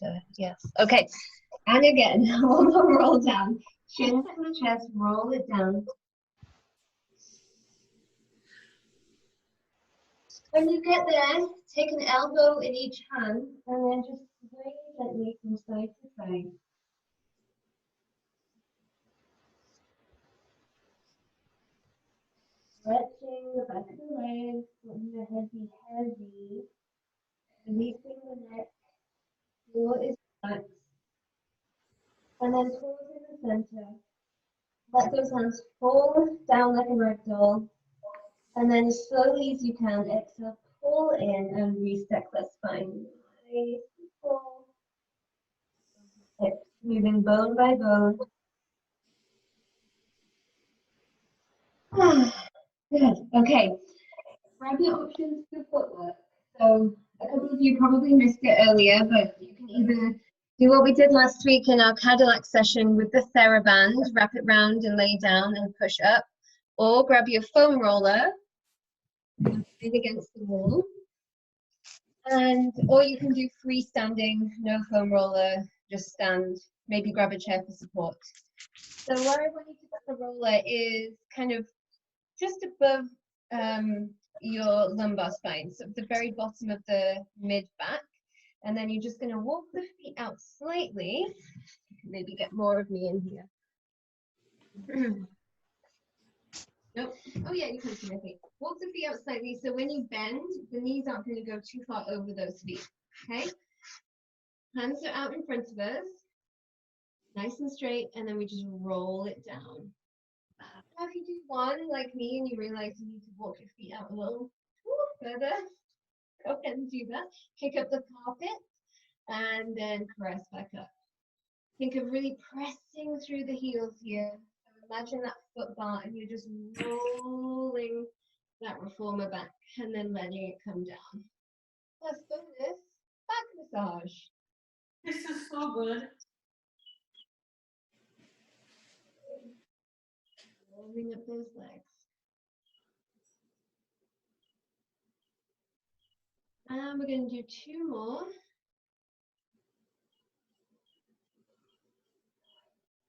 center. Yes. Okay. And again, one more roll down. Chin to the chest, roll it down. When you get there, take an elbow in each hand and then just sway gently from side to side. Stretching the back of the legs, letting the head be heavy, releasing the neck, floor is relaxed, and then pause in the center. Let those hands fall down like a ragdoll, and then slowly as you can, exhale, pull in and reset the spine. Nice, pull. Hips moving bone by bone. Good. Okay. Grab your options for footwork. So a couple of you probably missed it earlier, but you can either do what we did last week in our Cadillac session with the TheraBand, wrap it round and lay down and push up, or grab your foam roller, put it against the wall, or you can do freestanding, no foam roller, just stand, maybe grab a chair for support. So where I want you to put the roller is kind of just above your lumbar spine, so at the very bottom of the mid back, and then you're just going to walk the feet out slightly. Maybe get more of me in here. Nope. Oh yeah, you can see my feet. Walk the feet out slightly, so when you bend, the knees aren't going to go too far over those feet. Okay. Hands are out in front of us, nice and straight, and then we just roll it down. Now if you do one like me and you realize you need to walk your feet out a little further, go ahead and do that. Kick up the carpet and then press back up. Think of really pressing through the heels here. So imagine that foot bar and you're just rolling that reformer back and then letting it come down. Plus bonus, back massage. This is so good. Rolling up those legs. And we're going to do two more.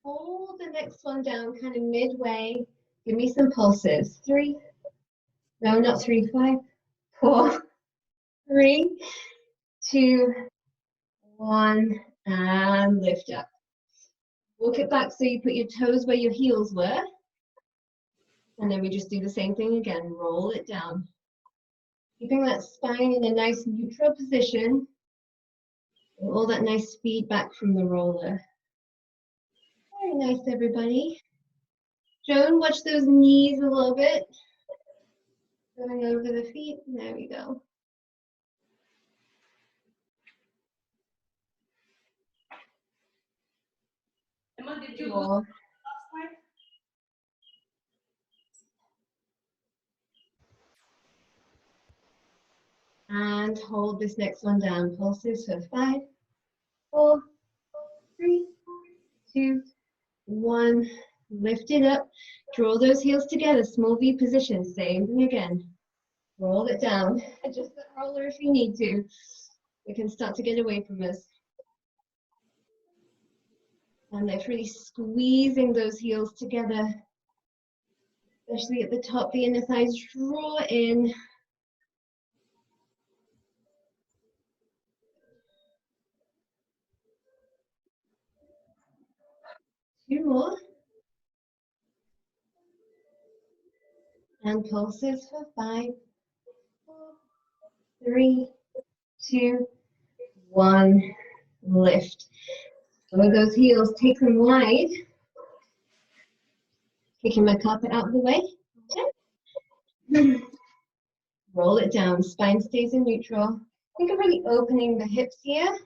Hold the next one down kind of midway. Give me some pulses. 3, no, not 3, 5, 4, 3, 2, 1, and lift up. Walk it back so you put your toes where your heels were. And then we just do the same thing again. Roll it down. Keeping that spine in a nice neutral position. All that nice speed back from the roller. Very nice, everybody. Joan, watch those knees a little bit. Going over the feet. There we go. Emma, did you go last night? And hold this next one down. Pulses for 5, 4, 3, 2, 1. Lift it up. Draw those heels together. Small V position. Same thing again. Roll it down. Adjust the roller if you need to. It can start to get away from us. And lift, really squeezing those heels together. Especially at the top, the inner thighs draw in. Two more. And pulses for 5, 4, 3, 2, 1. Lift. Lower those heels, take them wide. Kicking my carpet out of the way. Okay. Roll it down, spine stays in neutral. Think of really opening the hips here,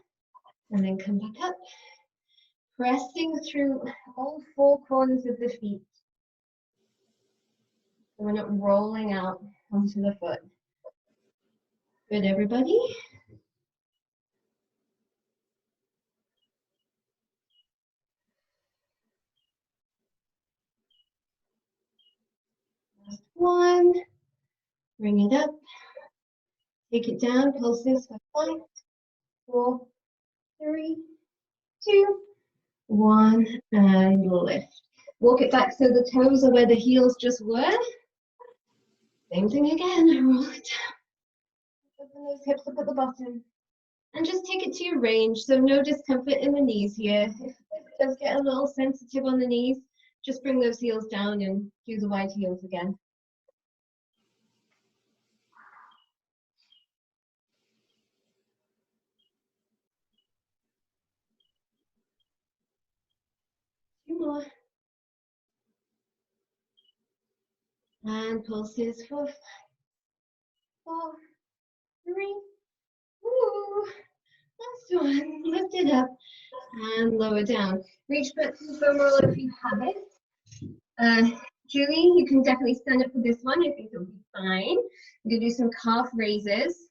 and then come back up. Pressing through all 4 corners of the feet. So we're not rolling out onto the foot. Good, everybody? Last one. Bring it up. Take it down. Pulses for 5, 4, 3, 2, 1, and lift. Walk it back so the toes are where the heels just were. Same thing again, roll it down. Open those hips up at the bottom. And just take it to your range, so no discomfort in the knees here. If it does get a little sensitive on the knees, just bring those heels down and do the wide heels again. Two more. And pulses for 5, 4, 3. Ooh. Last one. Lift it up and lower down. Reach back to the foam roller if you have it. Julie, you can definitely stand up for this one. I think it'll be fine. I'm going to do some calf raises.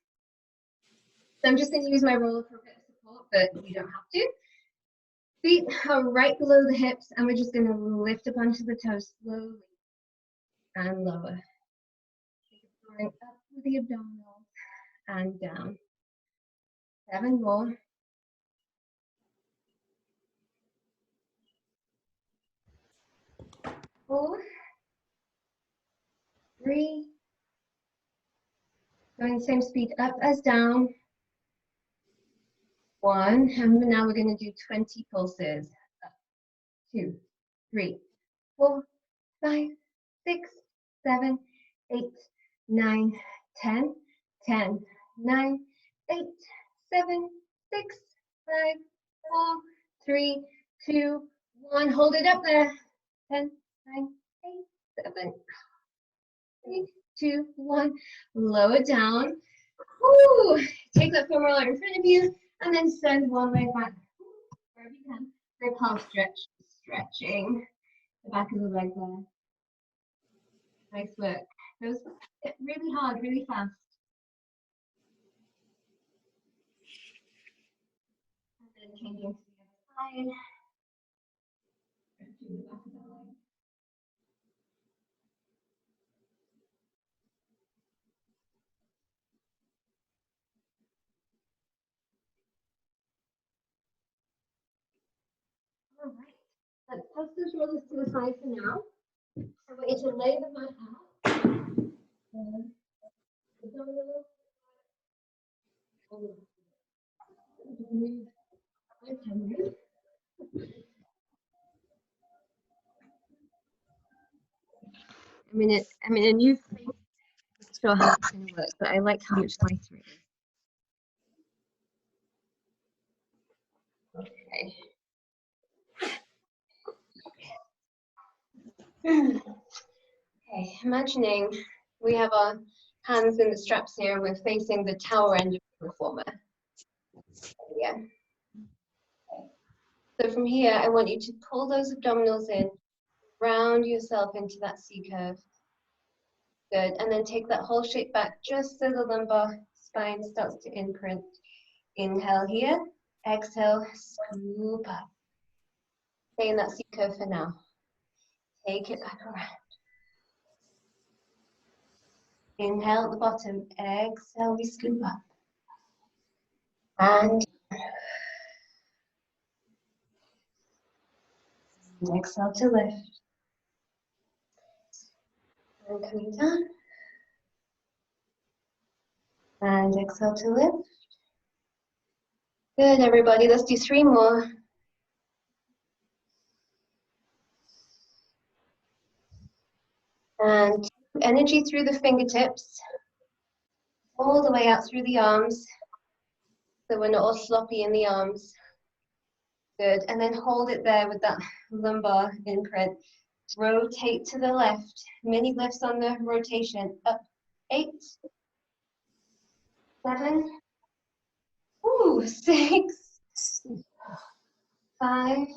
So I'm just going to use my roller for a bit of support, but you don't have to. Feet are right below the hips, and we're just going to lift up onto the toes slowly and lower. Going up with the abdominals and down. 7 more. 4, 3. Going the same speed up as down. 1, and now we're going to do 20 pulses. Up, 2, 3, 4, 5, 6, 7, 8, 9, 10, 10, 9, 8, 7, 6, 5, 4, 3, 2, 1. Hold it up there. 10, 9, 8, 7, 3, 2, 1. Lower down. Woo! Take that foam roller in front of you and then send one leg back wherever you can. For a calf stretch. Stretching the back of the leg there. Nice work. Those hit really hard, really fast. And then changing to the other side. Stretching the back of the leg. All right. Let's toss those rollers to the side for now. I want you to lay the mat out. Move my camera. I'm in a new place. Not sure how it's going to work, but I like how much lighter it is. Okay. Okay, imagining we have our hands in the straps here, we're facing the tower end of the reformer. Yeah. Okay. So from here, I want you to pull those abdominals in, round yourself into that C curve. Good, and then take that whole shape back just so the lumbar spine starts to imprint. Inhale here, exhale, scoop up. Stay in that C curve for now. Take it back around. Inhale at the bottom, exhale, we scoop up. And exhale to lift. And coming down. And exhale to lift. Good, everybody. Let's do 3 more. And energy through the fingertips. All the way out through the arms. So we're not all sloppy in the arms. Good. And then hold it there with that lumbar imprint. Rotate to the left. Mini lifts on the rotation. Up. 8. 7. Ooh, 6. 5.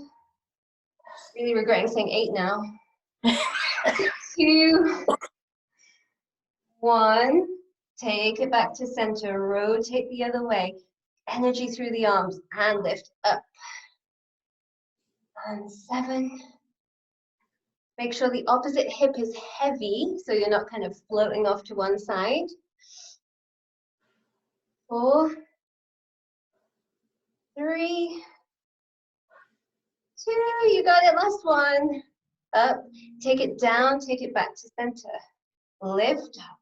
Really regretting saying 8 now. 2. 1. Take it back to center. Rotate the other way. Energy through the arms and lift up. And 7. Make sure the opposite hip is heavy so you're not kind of floating off to one side. 4. 3, 2, you got it, last one. Up, take it down, take it back to center. Lift up.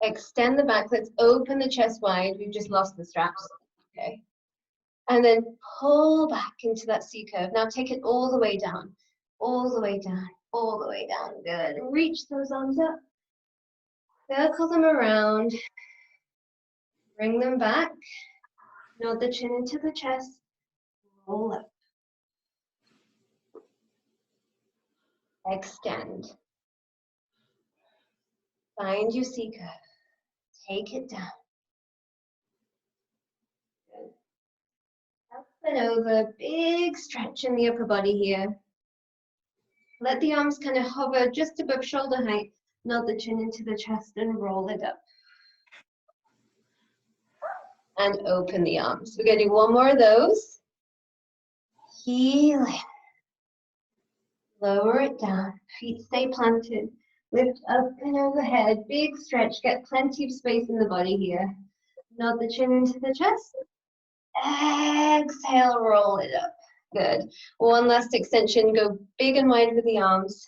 Extend the back, let's open the chest wide. We've just lost the straps, okay? And then pull back into that C curve. Now take it all the way down, all the way down, all the way down. Good, reach those arms up. Circle them around. Bring them back. Nod the chin into the chest. Roll up. Extend. Find your C curve. Take it down. Good. Up and over. Big stretch in the upper body here. Let the arms kind of hover just above shoulder height. Nod the chin into the chest and roll it up. And open the arms. We're going to do one more of those. Heel in. Lower it down. Feet stay planted. Lift up and overhead. Big stretch. Get plenty of space in the body here. Nod the chin into the chest. Exhale, roll it up. Good. One last extension. Go big and wide with the arms.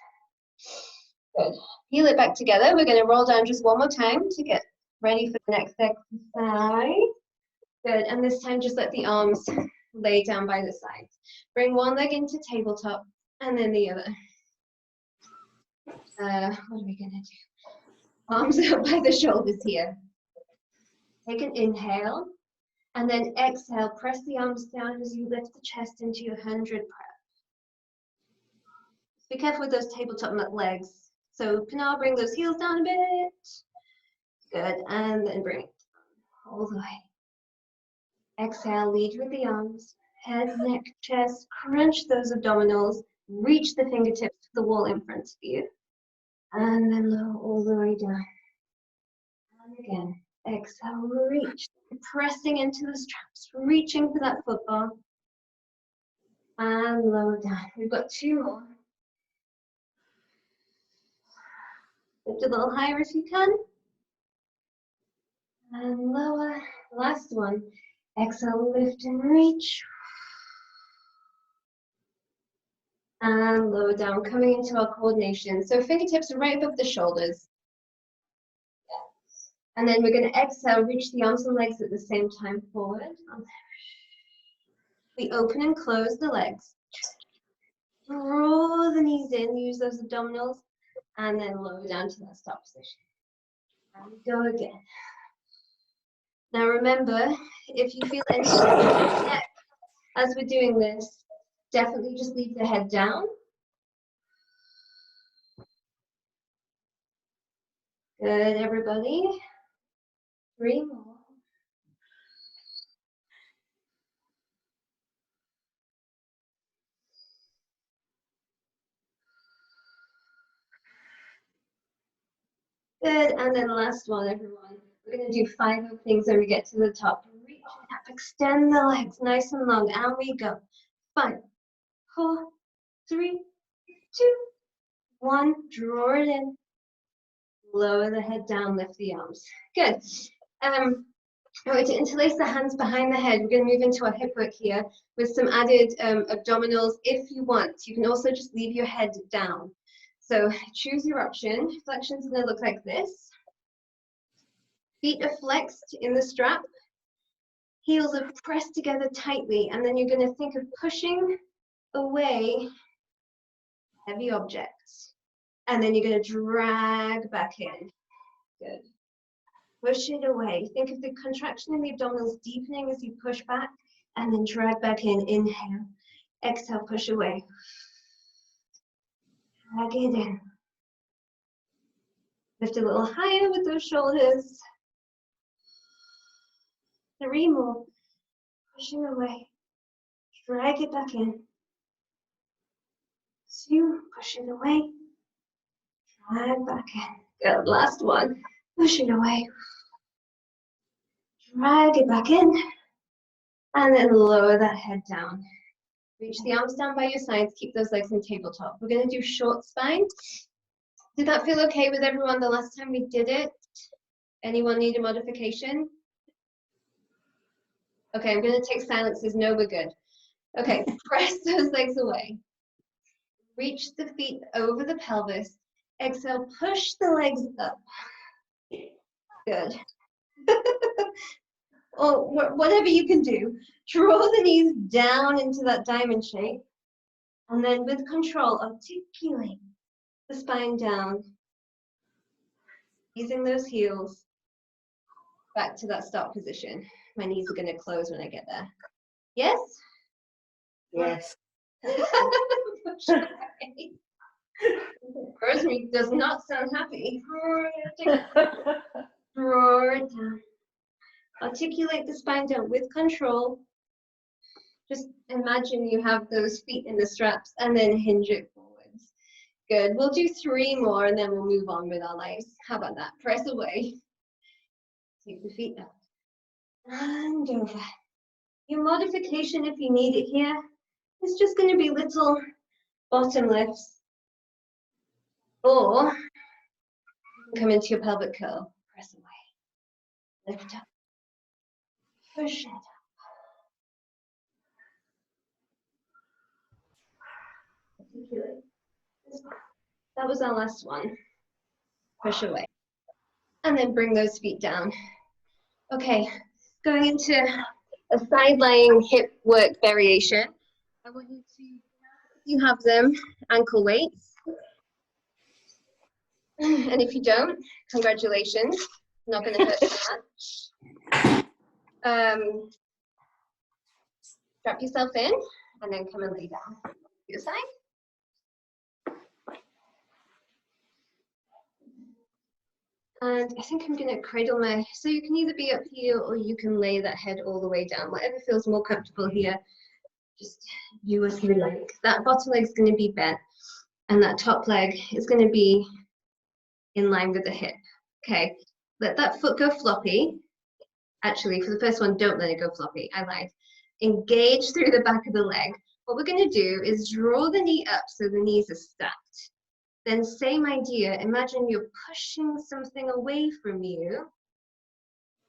Good. Heel it back together. We're going to roll down just one more time to get ready for the next exercise. Good. And this time just let the arms lay down by the sides. Bring one leg into tabletop and then the other. What are we going to do? Arms up by the shoulders here. Take an inhale. And then exhale, press the arms down as you lift the chest into your 100 breath. Be careful with those tabletop legs. So Pinar, bring those heels down a bit. Good, and then bring it all the way. Exhale, lead with the arms. Head, neck, chest, crunch those abdominals. Reach the fingertips to the wall in front of you. And then lower all the way down. And again, exhale, reach. Pressing into the straps, reaching for that foot bar. And lower down. We've got 2 more. Lift a little higher if you can. And lower. Last one. Exhale, lift and reach. And lower down, coming into our coordination. So fingertips are right above the shoulders. And then we're going to exhale, reach the arms and legs at the same time forward. We open and close the legs. Draw the knees in, use those abdominals, and then lower down to that stop position. And we go again. Now remember, if you feel any neck as we're doing this, definitely just leave the head down. Good, everybody. 3 more. Good, and then last one, everyone. We're going to do 5 openings when we get to the top. Reach up, extend the legs nice and long, and we go. 5, 4, 3, 2, 1. Draw it in. Lower the head down, lift the arms. Good. I'm going to interlace the hands behind the head. We're going to move into our hip work here with some added abdominals if you want. You can also just leave your head down. So choose your option. Flexions are going to look like this. Feet are flexed in the strap. Heels are pressed together tightly. And then you're going to think of pushing away heavy objects. And then you're going to drag back in. Good. Push it away. Think of the contraction in the abdominals deepening as you push back. And then drag back in. Inhale. Exhale, push away. Drag it in. Lift a little higher with those shoulders. 3 more. Pushing away. Drag it back in. 2. Push it away. Drag back in. Good. Last one. Push it away. Drag it back in. And then lower that head down. Reach the arms down by your sides. Keep those legs in tabletop. We're going to do short spine. Did that feel okay with everyone the last time we did it? Anyone need a modification? Okay, I'm going to take silences. No, we're good. Okay, press those legs away. Reach the feet over the pelvis. Exhale, push the legs up. Good. Or whatever you can do. Draw the knees down into that diamond shape. And then with control, articulate the spine down. Using those heels back to that start position. My knees are going to close when I get there. Yes? Yes. Rosemary does not sound happy. Draw it down. Articulate the spine down with control. Just imagine you have those feet in the straps and then hinge it forwards. Good. We'll do 3 more and then we'll move on with our lives. How about that? Press away. Take the feet up. And over. Your modification, if you need it here, is just going to be little bottom lifts. Or come into your pelvic curl. Press away. Lift up. Push it up. Articulate. That was our last one. Push away. And then bring those feet down. Okay, going into a side lying hip work variation. I want you to, if you have them, ankle weights. And if you don't, congratulations. Not going to hurt too much. Strap yourself in and then come and lay down. Your side. And I think I'm going to cradle my, so you can either be up here or you can lay that head all the way down. Whatever feels more comfortable here, just you as you like. That bottom leg is going to be bent and that top leg is going to be in line with the hip. Okay, let that foot go floppy. Actually, for the first one, don't let it go floppy. I lied. Engage through the back of the leg. What we're going to do is draw the knee up so the knees are stacked. Then same idea, imagine you're pushing something away from you,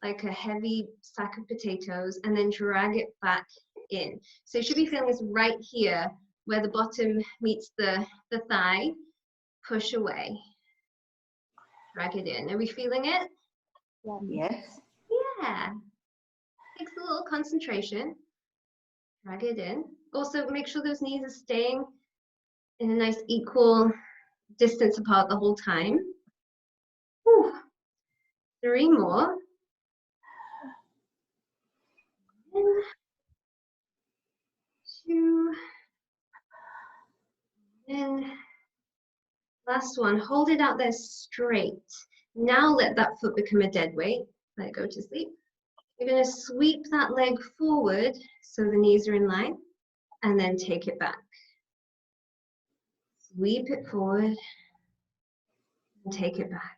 like a heavy sack of potatoes, and then drag it back in. So you should be feeling this right here, where the bottom meets the thigh. Push away. Drag it in. Are we feeling it? Yes. Yeah. Takes a little concentration. Drag it in. Also, make sure those knees are staying in a nice equal distance apart the whole time. Whew. 3 more. And 2. And last one. Hold it out there straight. Now let that foot become a dead weight. Let it go to sleep. You're going to sweep that leg forward so the knees are in line, and then take it back. Sweep it forward and take it back.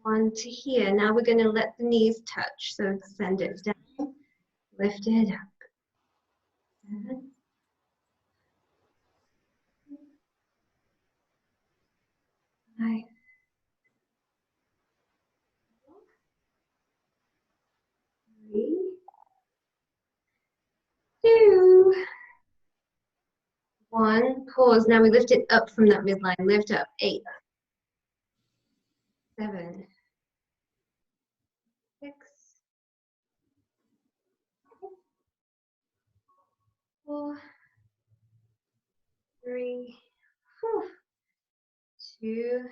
One to here. Now we're going to let the knees touch. So send it down, lift it up. 7, 5, 3, 2, 1. Pause. Now we lift it up from that midline. Lift up. 8, 7, 6, 4, 3, 2,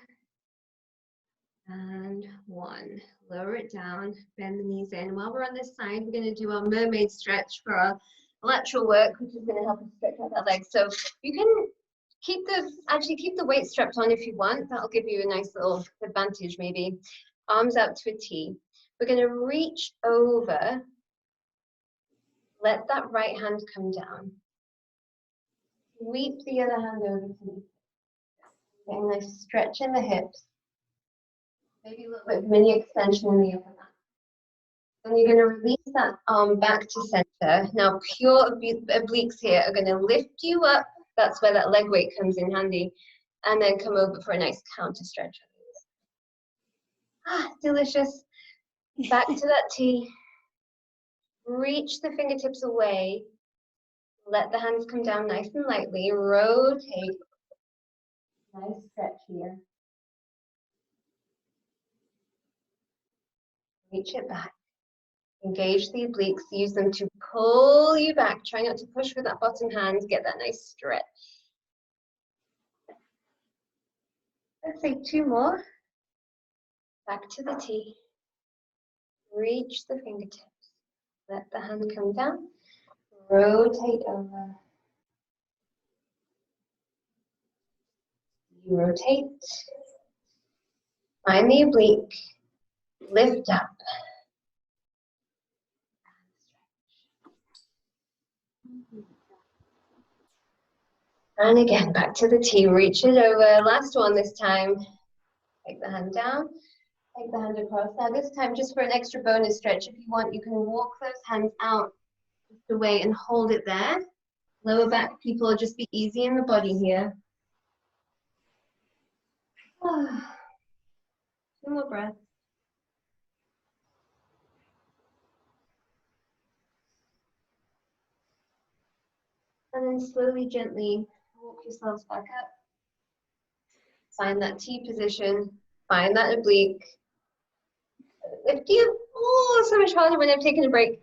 and 1. Lower it down, bend the knees in. While we're on this side, we're going to do our mermaid stretch for our lateral work, which is going to help us stretch out that leg. So you can keep the weight strapped on if you want. That'll give you a nice little advantage maybe. Arms out to a T. We're going to reach over. Let that right hand come down. Sweep the other hand over to me. Getting a nice stretch in the hips. Maybe a little bit of mini extension in the upper back. And you're going to release that arm back to center. Now, pure obliques here are going to lift you up. That's where that leg weight comes in handy. And then come over for a nice counter stretch. Ah, delicious. Back to that T. Reach the fingertips away. Let the hands come down nice and lightly. Rotate. Nice stretch here. Reach it back. Engage the obliques. Use them to pull you back. Try not to push with that bottom hand. Get that nice stretch. Let's say 2 more. Back to the T. Reach the fingertips. Let the hand come down. Rotate over. You rotate. Find the oblique. Lift up. And again, back to the T. Reach it over. Last one this time. Take the hand down. Take the hand across. Now this time, just for an extra bonus stretch, if you want, you can walk those hands out the way and hold it there. Lower back people, just be easy in the body here. 2 more breaths. And then slowly, gently walk yourselves back up. Find that T position. Find that oblique. Lift you. Oh, so much harder when I've taken a break.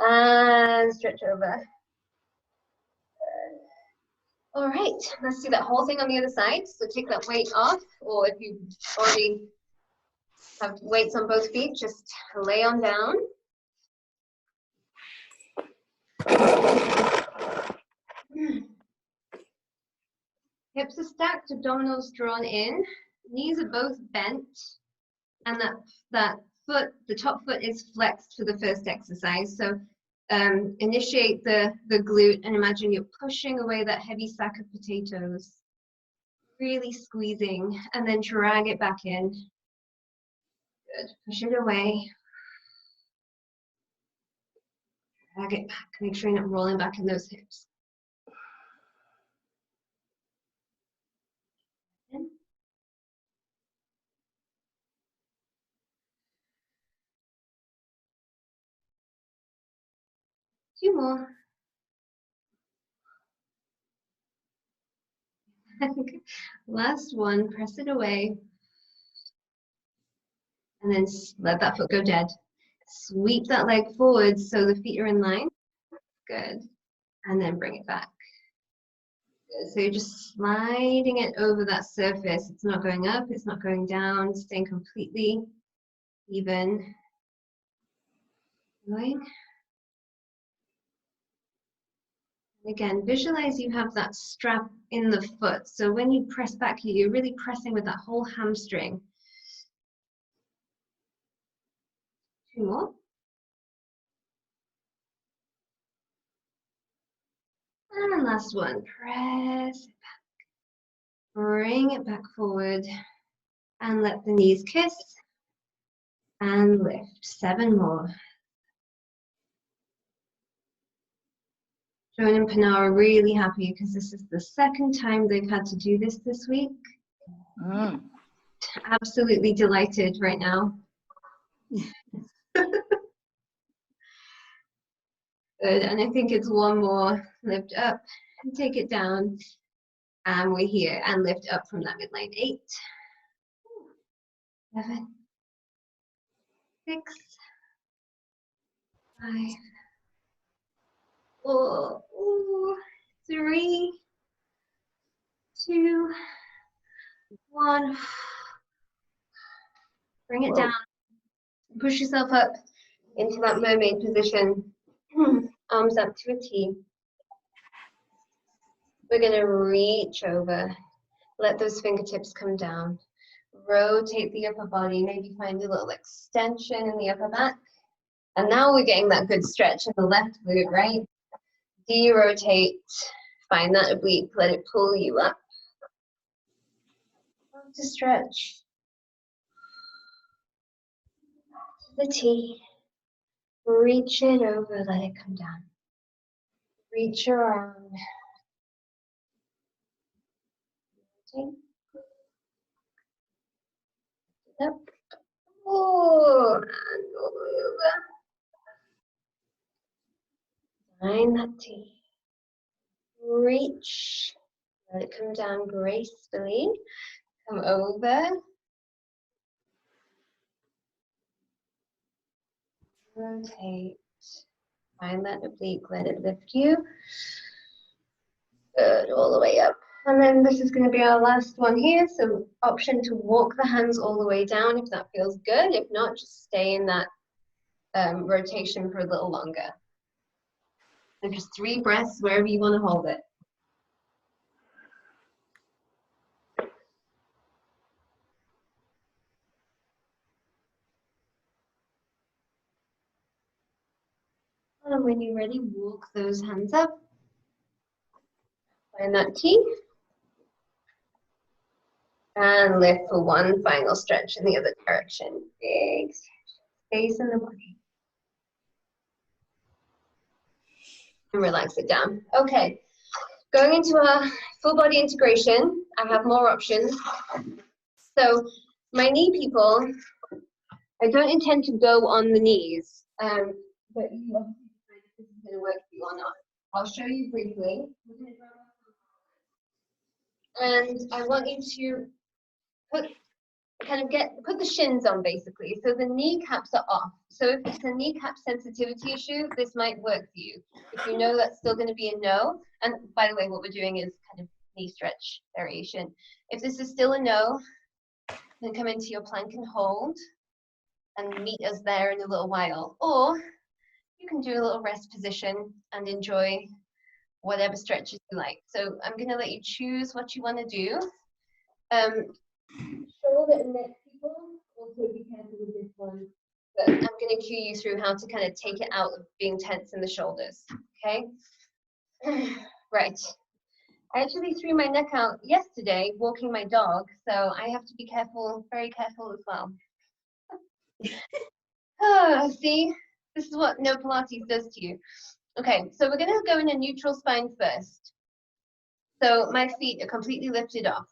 And stretch over. All right, let's do that whole thing on the other side. So take that weight off, or if you already have weights on both feet, just lay on down. Hips are stacked, abdominals drawn in, knees are both bent, and that foot, the top foot is flexed for the first exercise. So initiate the glute and imagine you're pushing away that heavy sack of potatoes, really squeezing, and then drag it back in. Good, push it away. Drag it back, make sure you're not rolling back in those hips. In. 2 more. Last one, press it away. And then let that foot go dead. Sweep that leg forward so the feet are in line. Good. And then bring it back. Good. So you're just sliding it over that surface. It's not going up, it's not going down, staying completely even. Going. Again, visualize you have that strap in the foot. So when you press back here, you're really pressing with that whole hamstring. 2 more. And last one, press it back. Bring it back forward and let the knees kiss and lift. 7 more. Joan and Pinar are really happy because this is the second time they've had to do this week. Absolutely delighted right now. Good, and I think it's 1 more. Lift up and take it down. And we're here and lift up from that midline. 8, 7, 6, 5, 4, 3, 2, 1. Bring it down. Push yourself up into that mermaid position. Arms up to a T. We're going to reach over. Let those fingertips come down. Rotate the upper body. Maybe find a little extension in the upper back. And now we're getting that good stretch in the left glute, right? De-rotate. Find that oblique. Let it pull you up. To stretch. The T. Reach it over, let it come down. Reach around. Okay. Up. Oh, and all the way over. Find that T. Reach. Let it come down gracefully. Come over. Rotate. Find that oblique. Let it lift you. Good. All the way up. And then this is going to be our last one here. So option to walk the hands all the way down if that feels good. If not, just stay in that rotation for a little longer. So just 3 breaths wherever you want to hold it. And when you're ready, walk those hands up. Find that T. And lift for one final stretch in the other direction. Big space in the body. And relax it down. Okay, going into our full body integration, I have more options. So my knee people, I don't intend to go on the knees, but you obviously decide if this is going to work for you or not. I'll show you briefly. And I want you to put the shins on basically. So the kneecaps are off. So if it's a kneecap sensitivity issue, this might work for you. If you know that's still going to be a no, and by the way, what we're doing is kind of knee stretch variation. If this is still a no, then come into your plank and hold and meet us there in a little while. Or you can do a little rest position and enjoy whatever stretches you like. So I'm going to let you choose what you want to do. Shoulder and neck people, also be careful with this one. But I'm going to cue you through how to kind of take it out of being tense in the shoulders. Okay? Right. I actually threw my neck out yesterday walking my dog, so I have to be careful, very careful as well. See? This is what no Pilates does to you. Okay, so we're going to go in a neutral spine first. So my feet are completely lifted off.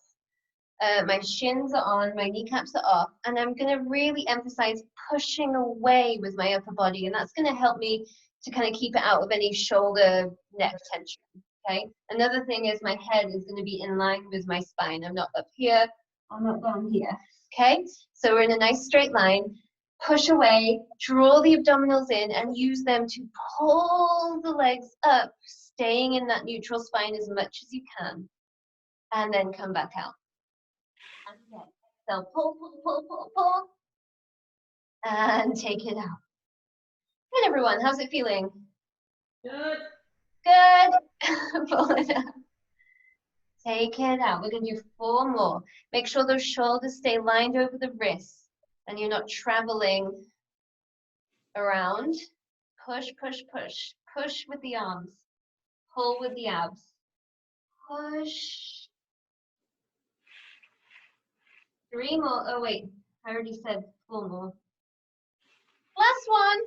My shins are on, my kneecaps are off, and I'm going to really emphasize pushing away with my upper body, and that's going to help me to kind of keep it out of any shoulder neck tension. Okay. Another thing is my head is going to be in line with my spine. I'm not up here, I'm not down here. Okay. So we're in a nice straight line. Push away, draw the abdominals in, and use them to pull the legs up, staying in that neutral spine as much as you can, and then come back out. And again, so pull, pull, pull, pull, pull, and take it out. Good, everyone. How's it feeling? Good. Good. Pull it out. Take it out. We're going to do 4 more. Make sure those shoulders stay lined over the wrists and you're not traveling around. Push, push, push. Push with the arms. Pull with the abs. Push. 3 more. Oh, wait. I already said 4 more. Last one.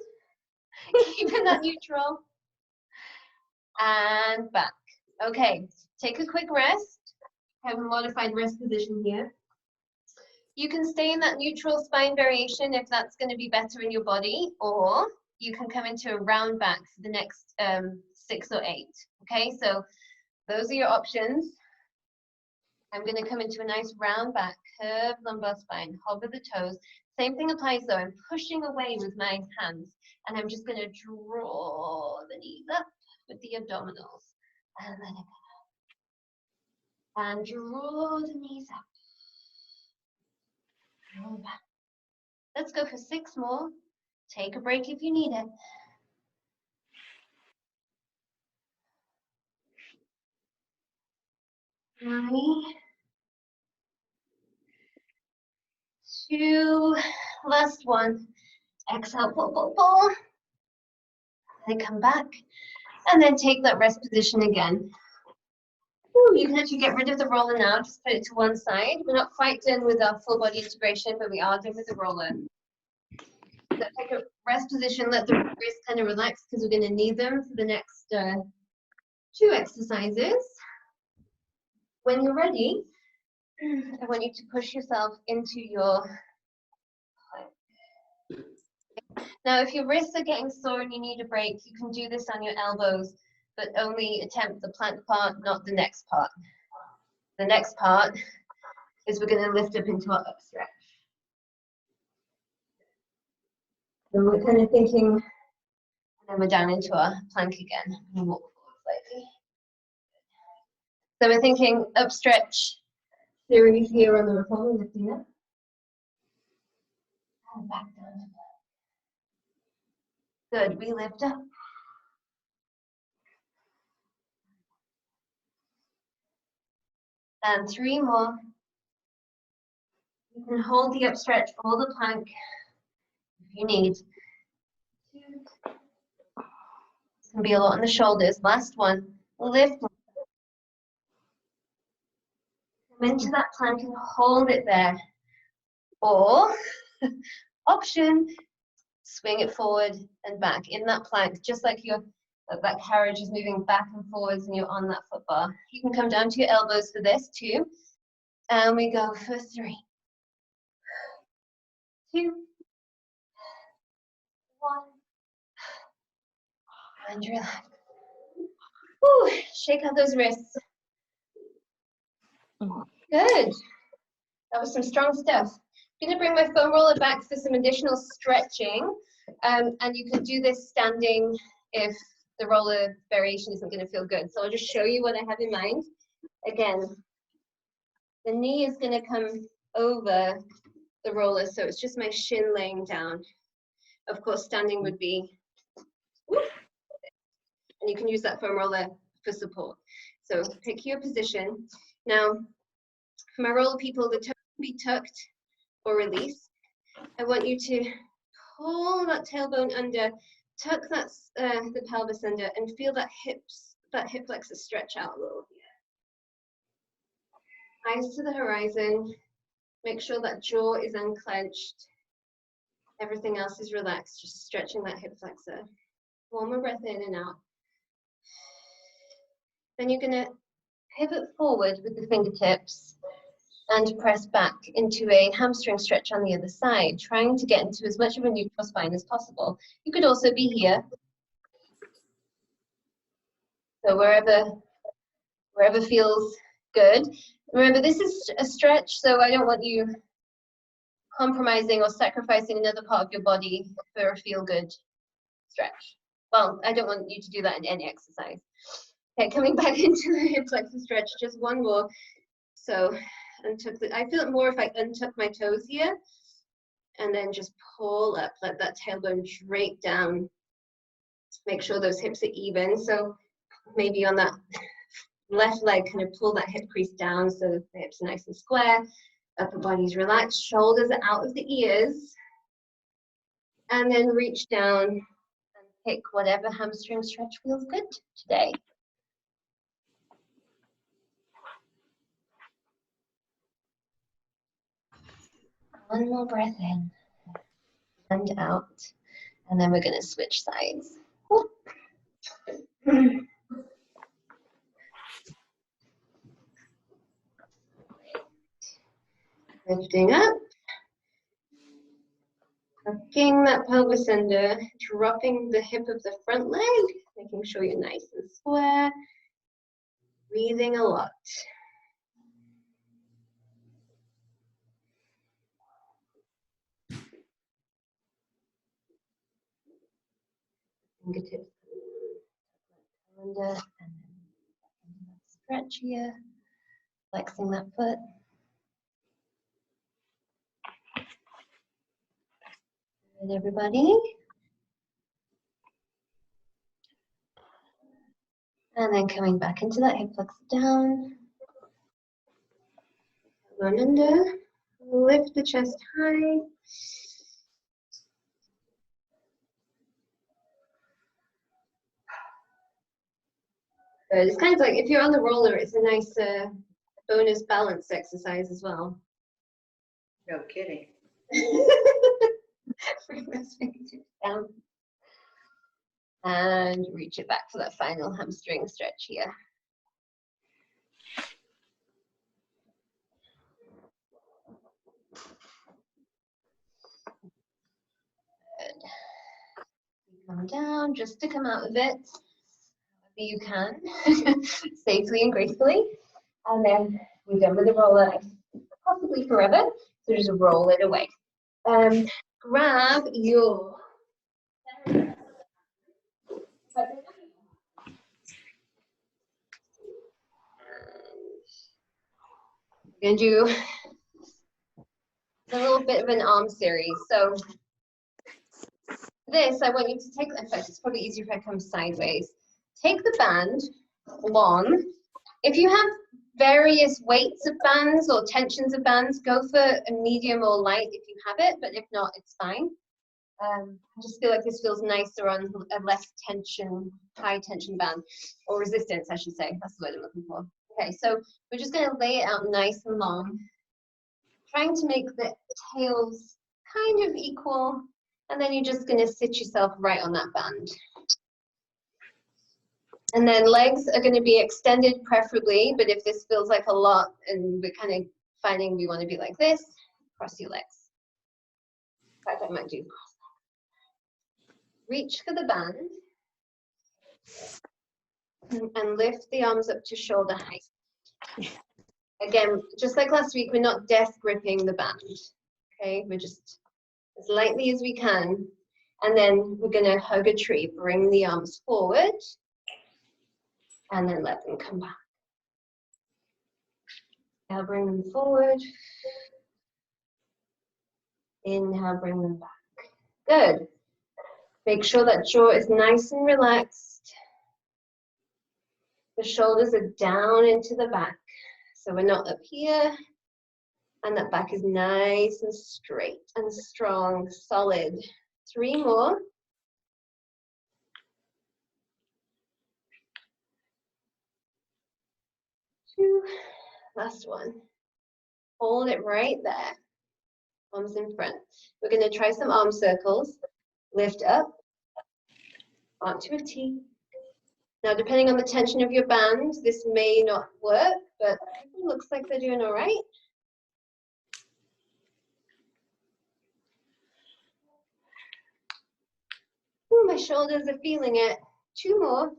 Keeping that neutral. And back. Okay. Take a quick rest. Have a modified rest position here. You can stay in that neutral spine variation if that's going to be better in your body, or you can come into a round back for the next 6 or 8. Okay, so those are your options. I'm going to come into a nice round back, curved lumbar spine, hover the toes. Same thing applies though. I'm pushing away with my hands, and I'm just going to draw the knees up with the abdominals, and let it go. And draw the knees up. Let's go for 6 more. Take a break if you need it. 3, 2, last one. Exhale, pull, pull, pull. Then come back, and then take that rest position again. Ooh, you can actually get rid of the roller now, just put it to one side. We're not quite done with our full body integration, but we are done with the roller. take a rest position, let the wrists kind of relax because we're going to need them for the next 2 exercises. When you're ready, I want you to push yourself into your plank. Now, if your wrists are getting sore and you need a break, you can do this on your elbows, but only attempt the plank part, not the next part. The next part is we're going to lift up into our up stretch. And we're kind of thinking, and then we're down into our plank again. And walk forward slightly. So we're thinking up stretch series here on the reformer, lifting up. And back down to plank. Good, we lift up. And 3 more. You can hold the up stretch or the plank if you need. 2. It's going to be a lot on the shoulders. Last one. Lift. Come into that plank and hold it there. Or, option, swing it forward and back in that plank, just like that carriage is moving back and forwards and you're on that foot bar. You can come down to your elbows for this too. And we go for 3, 2, 1. And relax. Whew, shake out those wrists. Good. That was some strong stuff. I'm going to bring my foam roller back for some additional stretching. And you can do this standing if the roller variation isn't going to feel good. So I'll just show you what I have in mind. Again, the knee is going to come over the roller, so it's just my shin laying down. Of course, standing would be, and you can use that foam roller for support. So pick your position. Now, for my roller people, the toes can be tucked or released. I want you to pull that tailbone under, tuck that the pelvis under, and feel that hip flexor stretch out a little here. Eyes to the horizon. Make sure that jaw is unclenched. Everything else is relaxed, just stretching that hip flexor. One more breath in and out. Then you're going to pivot forward with the fingertips and press back into a hamstring stretch on the other side, trying to get into as much of a neutral spine as possible. You could also be here. So wherever feels good. Remember, this is a stretch, so I don't want you compromising or sacrificing another part of your body for a feel-good stretch. Well, I don't want you to do that in any exercise. Okay, coming back into the hip flexor stretch, just one more. So I feel it more if I untuck my toes here and then just pull up, let that tailbone drape down. Make sure those hips are even. So maybe on that left leg, kind of pull that hip crease down so the hips are nice and square. Upper body's relaxed, shoulders are out of the ears. And then reach down and pick whatever hamstring stretch feels good today. One more breath in and out. And then we're going to switch sides. Lifting up. Tucking that pelvis under, dropping the hip of the front leg, making sure you're nice and square. Breathing a lot. Fingertips under, and then stretch here, flexing that foot. Good, everybody. And then coming back into that hip flexor down. Run under, lift the chest high. Good. It's kind of like, if you're on the roller, it's a nice bonus balance exercise as well. No kidding. Bring those fingertips down. And reach it back for that final hamstring stretch here. Good. Come down just to come out of it, however you can, safely and gracefully. And then we're done with the roller, possibly forever. So just roll it away. Grab your. We're going to do a little bit of an arm series. So this, I want you to take, in fact, it's probably easier if I come sideways. Take the band long. If you have various weights of bands or tensions of bands, go for a medium or light if you have it, but if not, it's fine. I just feel like this feels nicer on a less tension, high tension band, or resistance, I should say. That's the word I'm looking for. Okay, so we're just going to lay it out nice and long, trying to make the tails kind of equal, and then you're just going to sit yourself right on that band. And then legs are going to be extended preferably, but if this feels like a lot and we're kind of finding we want to be like this, cross your legs. In fact, I might do cross legs. Reach for the band and lift the arms up to shoulder height. Again, just like last week, we're not death gripping the band. Okay, we're just as lightly as we can. And then we're going to hug a tree, bring the arms forward, and then let them come back. Now bring them forward. Inhale, bring them back. Good. Make sure that jaw is nice and relaxed. The shoulders are down into the back. So we're not up here. And that back is nice and straight and strong, solid. 3 more. 2. Last one. Hold it right there. Arms in front. We're going to try some arm circles. Lift up onto a T. Now, depending on the tension of your band, this may not work, but it looks like they're doing all right. Ooh, my shoulders are feeling it. 2 more.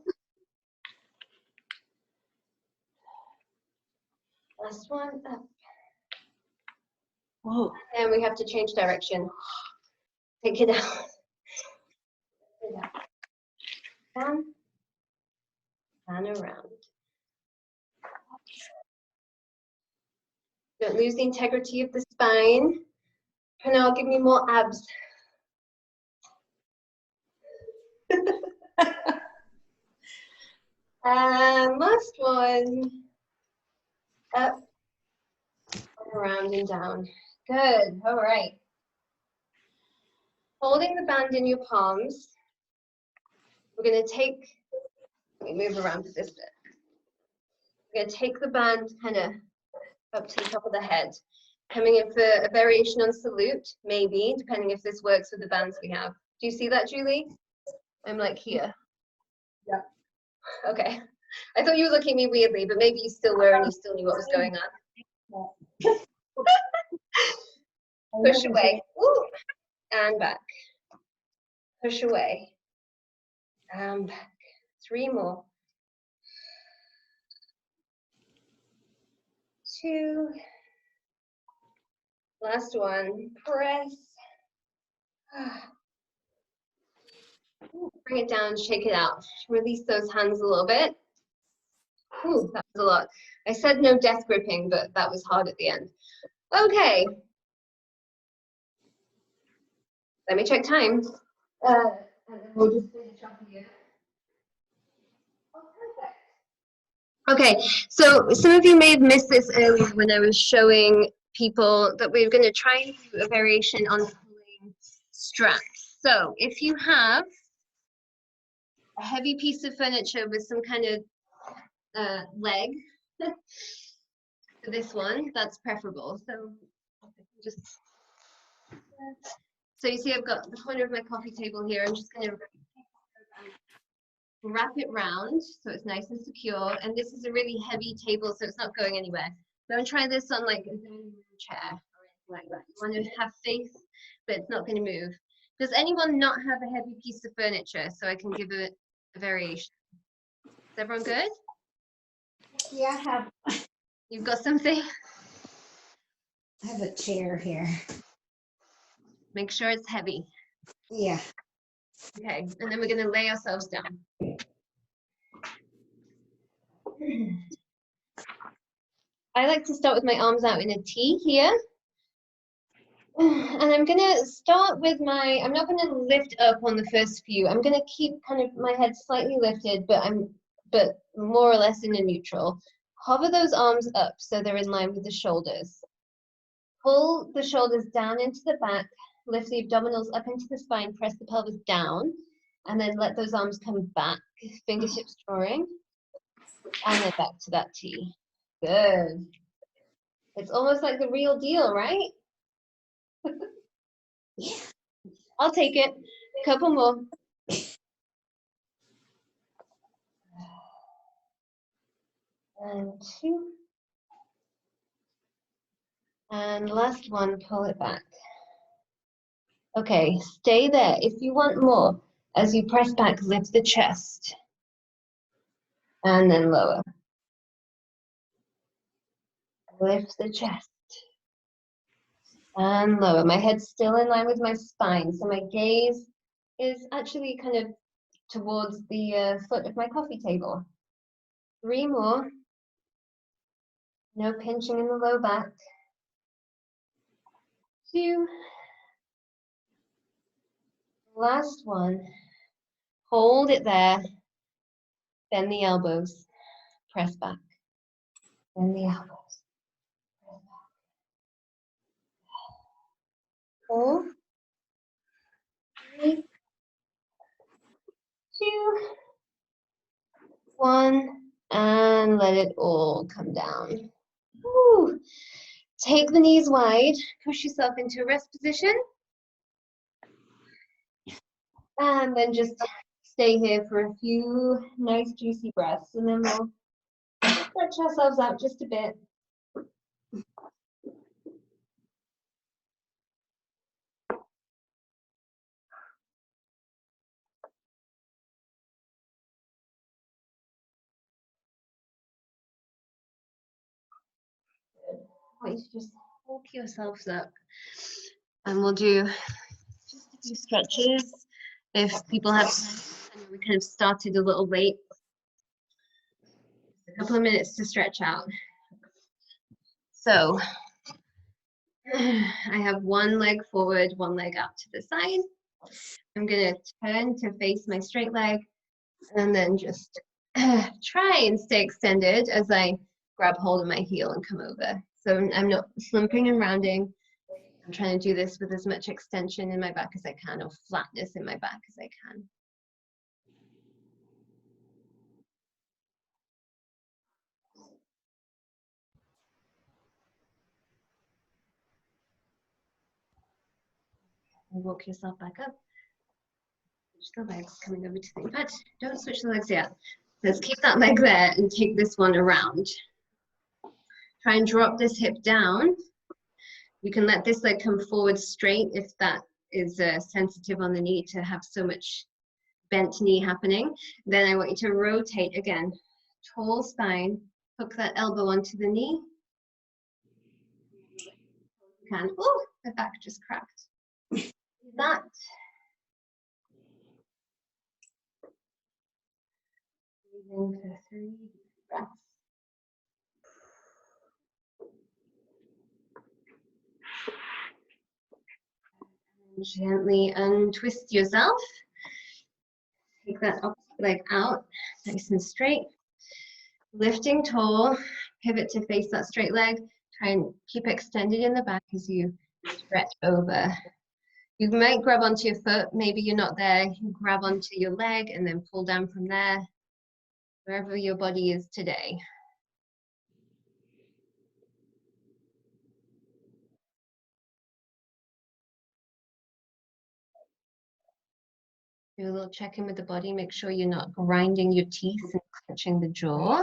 Last one, up. Whoa. And we have to change direction. Take it out. Down and around. Don't lose the integrity of the spine. Pranal, give me more abs. And last one. Up, around and down. Good, all right. Holding the band in your palms, we're going to take, let me move around for this bit. We're going to take the band kind of up to the top of the head, coming in for a variation on salute, maybe, depending if this works with the bands we have. Do you see that, Julie? I'm like here. Yeah. Okay. I thought you were looking at me weirdly, but maybe you still were and you still knew what was going on. Push away. Ooh. And back. Push away. And back. 3 more. 2. Last one. Press. Bring it down, shake it out. Release those hands a little bit. Ooh, that was a lot. I said no death gripping, but that was hard at the end. Okay. Let me check time. And then we'll just finish up here. Oh, perfect. Okay, so some of you may have missed this earlier when I was showing people that we were going to try and do a variation on pulling straps. So if you have a heavy piece of furniture with some kind of leg for this one, that's preferable. So just So you see I've got the corner of my coffee table here. I'm just going to wrap it round so it's nice and secure. And this is a really heavy table, so it's not going anywhere. Don't try this on like a dining room chair or anything like that. You want to have faith, but it's not going to move. Does anyone not have a heavy piece of furniture so I can give it a variation? Is everyone good? Yeah, You've got something? I have a chair here. Make sure it's heavy. Yeah. Okay, and then we're going to lay ourselves down. I like to start with my arms out in a T here. And I'm gonna start with I'm not gonna lift up on the first few. I'm gonna keep kind of my head slightly lifted, but more or less in a neutral. Hover those arms up so they're in line with the shoulders. Pull the shoulders down into the back, lift the abdominals up into the spine, press the pelvis down, and then let those arms come back, fingertips drawing, and then back to that T. Good. It's almost like the real deal, right? Yeah. I'll take it. A couple more. And 2. And last one, pull it back. Okay, stay there. If you want more, as you press back, lift the chest. And then lower. Lift the chest. And lower. My head's still in line with my spine, so my gaze is actually kind of towards the foot of my coffee table. 3 more. No pinching in the low back. 2. Last one. Hold it there. Bend the elbows. Press back. Bend the elbows. 4, 3, 2, 1, and let it all come down. Woo. Take the knees wide, push yourself into a rest position, and then just stay here for a few nice juicy breaths, and then we'll stretch ourselves out just a bit. I want you to just walk yourselves up, and we'll do just a few stretches if people have time. I know we kind of started a little late. A couple of minutes to stretch out. So I have one leg forward, one leg out to the side. I'm going to turn to face my straight leg and then just try and stay extended as I grab hold of my heel and come over. So I'm not slumping and rounding. I'm trying to do this with as much extension in my back as I can, or flatness in my back as I can. And walk yourself back up. Switch the legs coming over to the, in fact, don't switch the legs yet. Let's keep that leg there and take this one around. Try and drop this hip down. You can let this leg come forward straight if that is sensitive on the knee to have so much bent knee happening. Then I want you to rotate again. Tall spine, hook that elbow onto the knee. You can. Oh, the back just cracked. That. Breathing for 3 breaths. And gently untwist yourself. Take that opposite leg out, nice and straight. Lifting tall, pivot to face that straight leg. Try and keep extended in the back as you stretch over. You might grab onto your foot, maybe you're not there. You grab onto your leg and then pull down from there, wherever your body is today. Do a little check-in with the body. Make sure you're not grinding your teeth and clenching the jaw.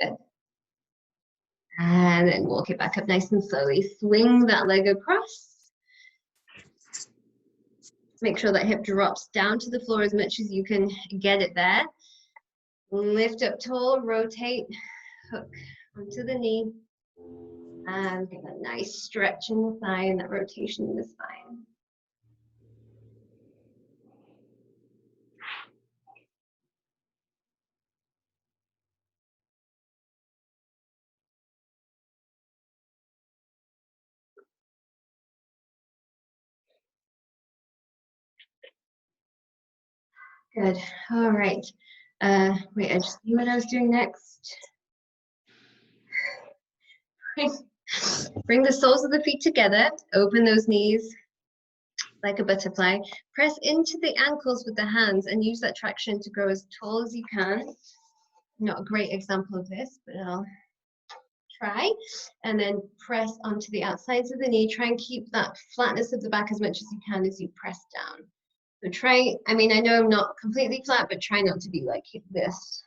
Good. And then walk it back up nice and slowly. Swing that leg across. Make sure that hip drops down to the floor as much as you can get it there. Lift up tall, rotate, hook onto the knee. And get a nice stretch in the thigh and that rotation in the spine. Good. All right. Wait, I just knew what I was doing next. Bring the soles of the feet together. Open those knees like a butterfly. Press into the ankles with the hands and use that traction to grow as tall as you can. Not a great example of this, but I'll try. And then press onto the outsides of the knee. Try and keep that flatness of the back as much as you can as you press down. So try, I mean, I know I'm not completely flat, but try not to be like this,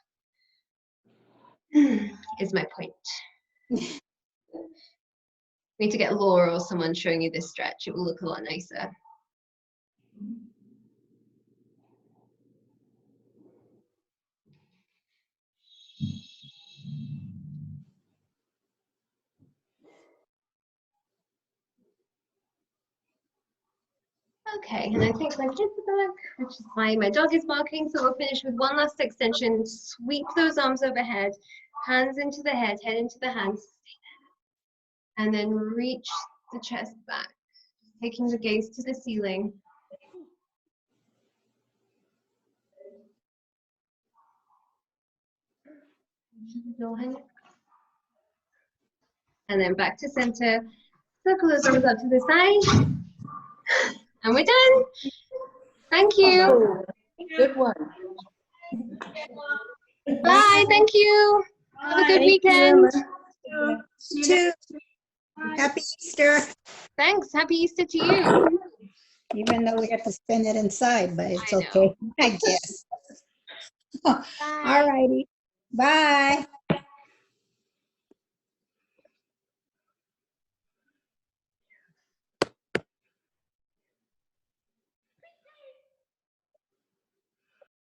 is my point. Need to get Laura or someone showing you this stretch. It will look a lot nicer. Okay, and I think my kids are back, which is why my dog is barking. So we'll finish with one last extension. Sweep those arms overhead, hands into the head into the hands. And then reach the chest back, taking the gaze to the ceiling. And then back to center. Circle those arms out to the side. And we're done. Thank you. Good one. Bye. Thank you. Have a good weekend. You too. Happy Easter. Thanks. Happy Easter to you. Even though we have to spend it inside, but it's I know. okay, I guess. All righty. Bye.